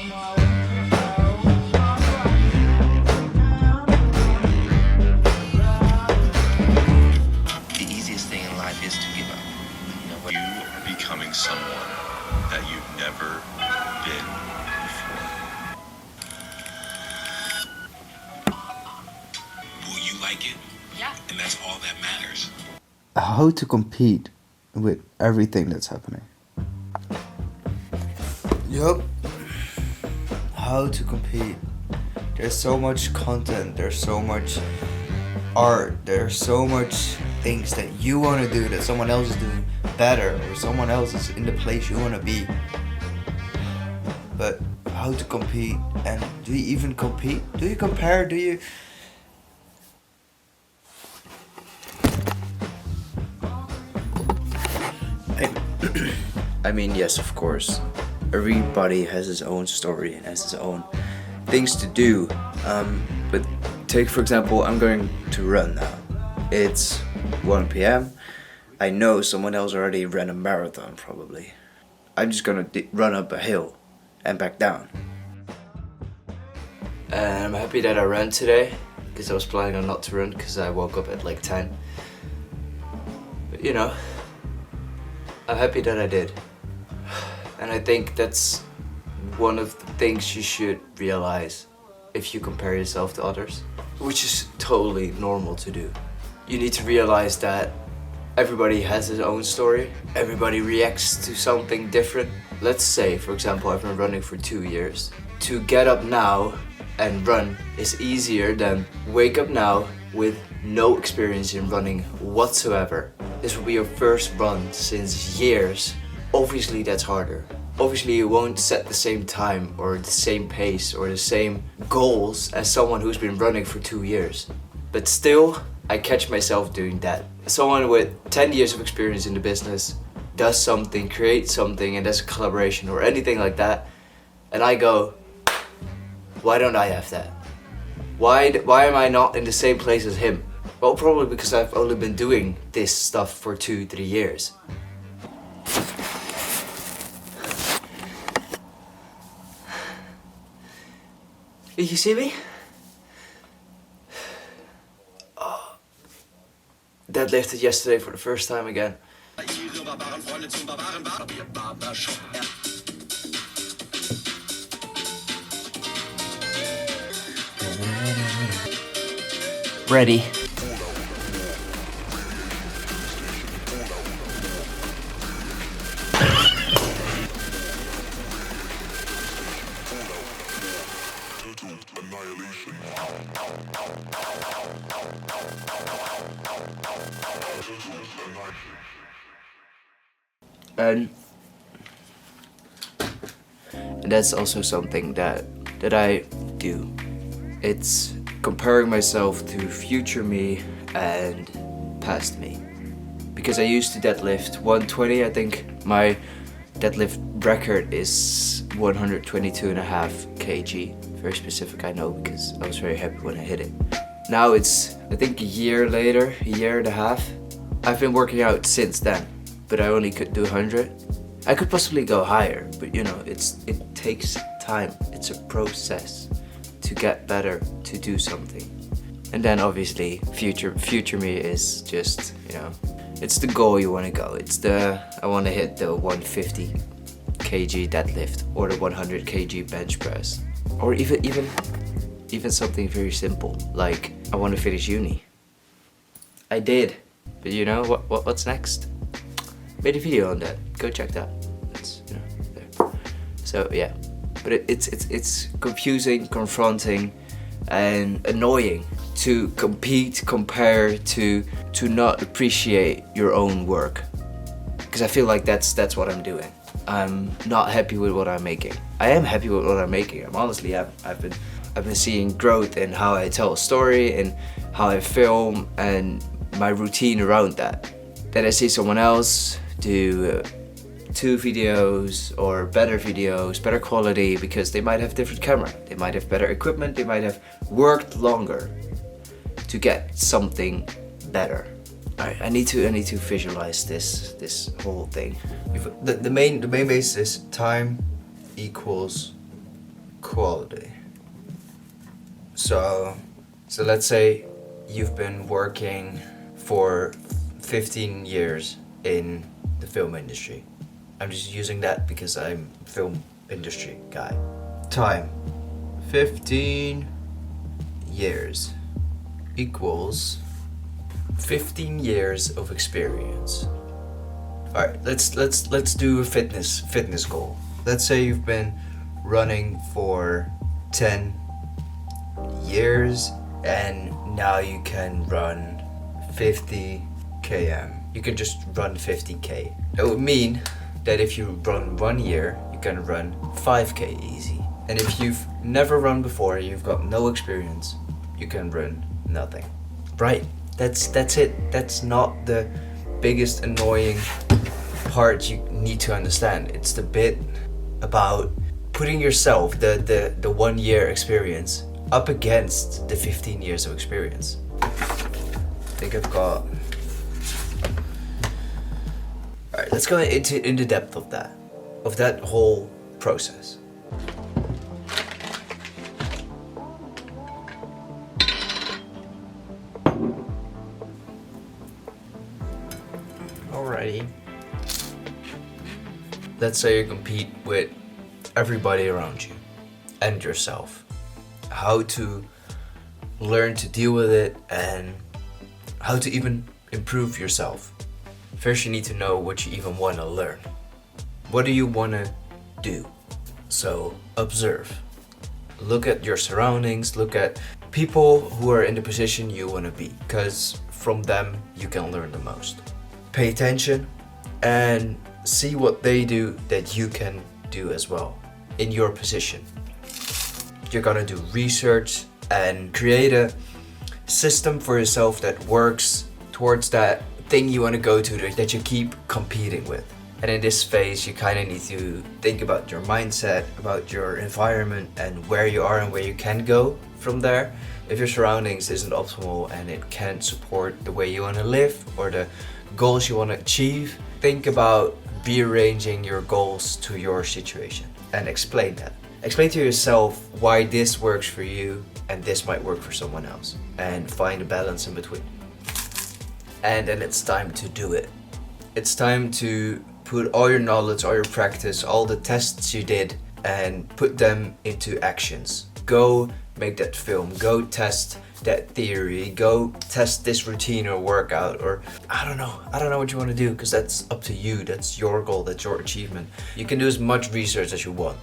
The easiest thing in life is to give up. You know, You are becoming someone that you've never been before. Will you like it? Yeah. And that's all that matters. How to compete with everything that's happening. Yup. How to compete. There's so much content, there's so much art, there's so much things that you want to do that someone else is doing better, or someone else is in the place you want to be. But how to compete, and do you even compete? Do you compare? Do you... I mean, yes, of course. Everybody has his own story and has his own things to do. But take, for example, I'm going to run now. It's 1 p.m. I know someone else already ran a marathon, probably. I'm just gonna run up a hill and back down. And I'm happy that I ran today, because I was planning on not to run because I woke up at like 10. But you know, I'm happy that I did. And I think that's one of the things you should realize if you compare yourself to others, which is totally normal to do. You need to realize that everybody has his own story. Everybody reacts to something different. Let's say, for example, I've been running for 2 years. To get up now and run is easier than wake up now with no experience in running whatsoever. This will be your first run since years. Obviously that's harder. Obviously you won't set the same time or the same pace or the same goals as someone who's been running for 2 years. But still, I catch myself doing that. Someone with 10 years of experience in the business does something, creates something, and does a collaboration or anything like that, and I go, why don't I have that? Why am I not in the same place as him? Well, probably because I've only been doing this stuff for 2-3 years. Did you see me? Oh. Deadlifted yesterday for the first time again. Ready. And that's also something that I do. It's comparing myself to future me and past me. Because I used to deadlift 120, I think my deadlift record is 122.5 kg. Very specific, I know, because I was very happy when I hit it. Now it's, I think, a year later, a year and a half. I've been working out since then, but I only could do 100. I could possibly go higher, but you know, it takes time. It's a process to get better, to do something. And then obviously future me is just, you know, it's the goal you want to go. It's I want to hit the 150 kg deadlift or the 100 kg bench press, or even something very simple like I want to finish uni. I did, but you know what's next? Made a video on that. Go check that. It's, you know, there. So yeah, but it's confusing, confronting, and annoying to compete, compare, to not appreciate your own work. Because I feel like that's what I'm doing. I'm not happy with what I'm making. I am happy with what I'm making. I'm honestly, I've been seeing growth in how I tell a story and how I film and my routine around that. Then I see someone else do 2 videos or better videos, better quality, because they might have different camera, they might have better equipment, they might have worked longer to get something better. I need to visualize this whole thing. The main basis is time equals quality. So let's say you've been working for 15 years in the film industry. I'm just using that because I'm a film industry guy. Time. 15 years equals 15 years of experience. Alright, let's do a fitness goal. Let's say you've been running for 10 years and now you can run 50 km. You can just run 50k. That would mean that if you run 1 year, you can run 5k easy. And if you've never run before, you've got no experience, you can run nothing. Right, that's it. That's not the biggest annoying part you need to understand. It's the bit about putting yourself, the 1 year experience, up against the 15 years of experience. I think I've got... Alright, let's go into depth of that whole process. Alrighty. Let's say you compete with everybody around you and yourself. How to learn to deal with it and how to even improve yourself. First, you need to know what you even want to learn. What do you want to do? So observe. Look at your surroundings, look at people who are in the position you want to be, because from them you can learn the most. Pay attention and see what they do that you can do as well in your position. You're gonna do research and create a system for yourself that works towards that thing you want to go to, that you keep competing with. And in this phase, you kind of need to think about your mindset, about your environment, and where you are and where you can go from there. If your surroundings isn't optimal and it can't support the way you want to live or the goals you want to achieve, think about rearranging your goals to your situation and explain that. Explain to yourself why this works for you and this might work for someone else, and find a balance in between. And then it's time to do it. It's time to put all your knowledge, all your practice, all the tests you did, and put them into actions. Go make that film, go test that theory, go test this routine or workout, or I don't know what you want to do, because that's up to you. That's your goal, that's your achievement. You can do as much research as you want,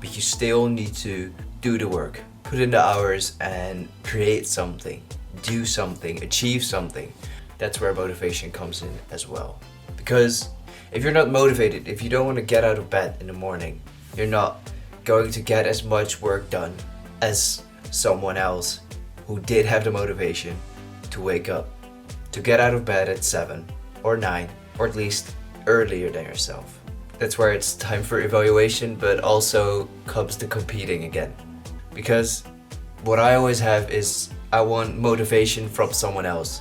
but you still need to do the work, put in the hours and create something, do something, achieve something. That's where motivation comes in as well. Because if you're not motivated, if you don't want to get out of bed in the morning, you're not going to get as much work done as someone else who did have the motivation to wake up, to get out of bed at 7 or 9, or at least earlier than yourself. That's where it's time for evaluation, but also comes to competing again. Because what I always have is I want motivation from someone else.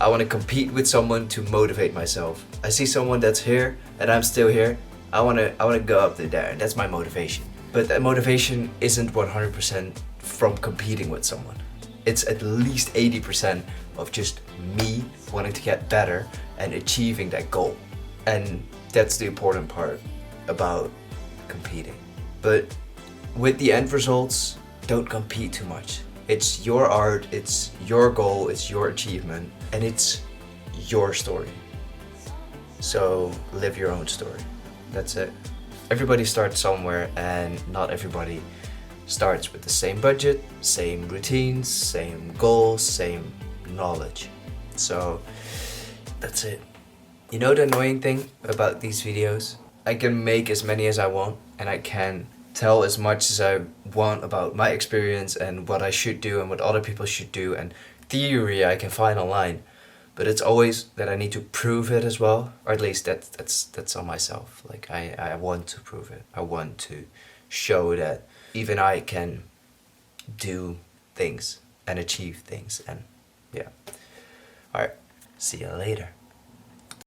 I want to compete with someone to motivate myself. I see someone that's here and I'm still here. I want to go up to there, and that's my motivation. But that motivation isn't 100% from competing with someone. It's at least 80% of just me wanting to get better and achieving that goal. And that's the important part about competing. But with the end results, don't compete too much. It's your art, it's your goal, it's your achievement, and it's your story. So live your own story. That's it. Everybody starts somewhere, and not everybody starts with the same budget, same routines, same goals, same knowledge. So that's it. You know the annoying thing about these videos? I can make as many as I want, and I can tell as much as I want about my experience and what I should do and what other people should do, and theory I can find online. But it's always that I need to prove it as well, or at least that's on myself. Like I want to prove it. I want to show that even I can do things and achieve things. And yeah. Alright, see you later.